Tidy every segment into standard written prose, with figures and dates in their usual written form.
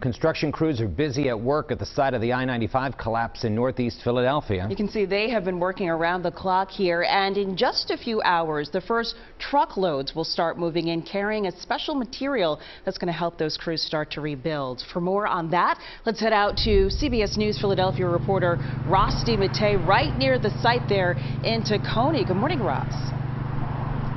Construction crews are busy at work at the site of the I-95 collapse in northeast Philadelphia. You can see they have been working around the clock here, and in just a few hours, the first truckloads will start moving in, carrying a special material that's going to help those crews start to rebuild. For more on that, let's head out to CBS News Philadelphia reporter Ross DiMattei right near the site there in Tacony. Good morning, Ross.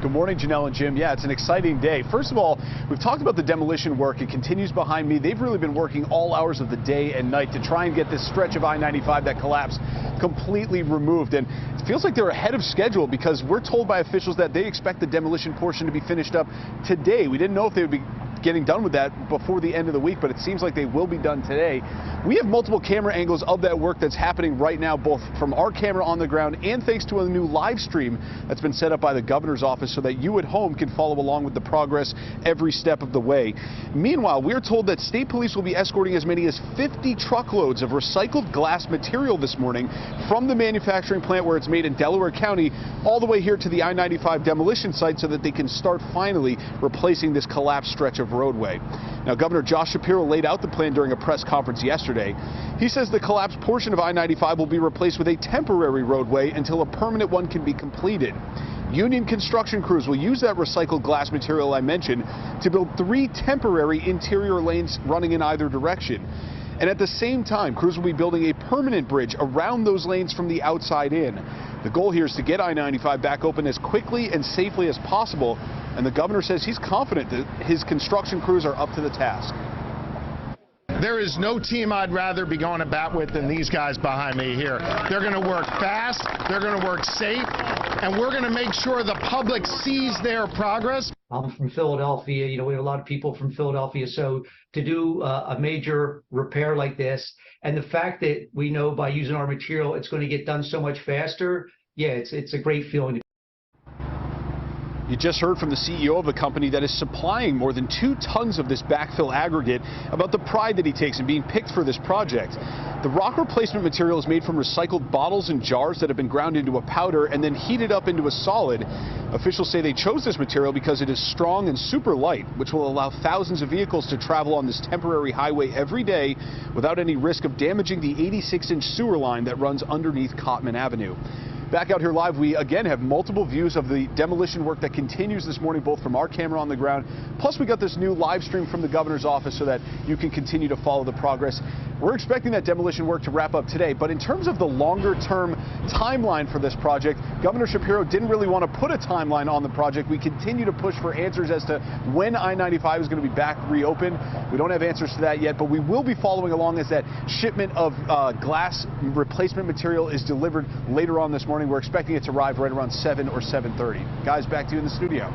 Good morning, Janelle and Jim. Yeah, it's an exciting day. First of all, we've talked about the demolition work. It continues behind me. They've really been working all hours of the day and night to try and get this stretch of I-95 that collapsed completely removed. And it feels like they're ahead of schedule because we're told by officials that they expect the demolition portion to be finished up today. We didn't know if they would be getting done with that before the end of the week, but it seems like they will be done today. We have multiple camera angles of that work that's happening right now, both from our camera on the ground and thanks to a new live stream that's been set up by the governor's office so that you at home can follow along with the progress every step of the way. Meanwhile, we're told that state police will be escorting as many as 50 truckloads of recycled glass material this morning from the manufacturing plant where it's made in Delaware County all the way here to the I-95 demolition site so that they can start finally replacing this collapsed stretch of roadway. Now, Governor Josh Shapiro laid out the plan during a press conference yesterday. He says the collapsed portion of I-95 will be replaced with a temporary roadway until a permanent one can be completed. Union construction crews will use that recycled glass material I mentioned to build 3 temporary interior lanes running in either direction. And at the same time, crews will be building a permanent bridge around those lanes from the outside in. The goal here is to get I-95 back open as quickly and safely as possible, and the governor says he's confident that his construction crews are up to the task. There is no team I'd rather be going to bat with than these guys behind me here. They're going to work fast, they're going to work safe, and we're going to make sure the public sees their progress. I'm from Philadelphia. You know, we have a lot of people from Philadelphia. So to do a major repair like this, and the fact that we know by using our material, it's going to get done so much faster. Yeah, it's a great feeling. You just heard from the CEO of a company that is supplying more than 2 tons of this backfill aggregate about the pride that he takes in being picked for this project. The rock replacement material is made from recycled bottles and jars that have been ground into a powder and then heated up into a solid. Officials say they chose this material because it is strong and super light, which will allow thousands of vehicles to travel on this temporary highway every day without any risk of damaging the 86-inch sewer line that runs underneath Cotman Avenue. Back out here live, we again have multiple views of the demolition work that continues this morning, both from our camera on the ground, plus we got this new live stream from the governor's office so that you can continue to follow the progress. We're expecting that demolition work to wrap up today, but in terms of the longer-term timeline for this project, Governor Shapiro didn't really want to put a timeline on the project. We continue to push for answers as to when I-95 is going to be back reopened. We don't have answers to that yet, but we will be following along as that shipment of glass replacement material is delivered later on this morning. We're expecting it to arrive right around 7 or 7:30. Guys, back to you in the studio.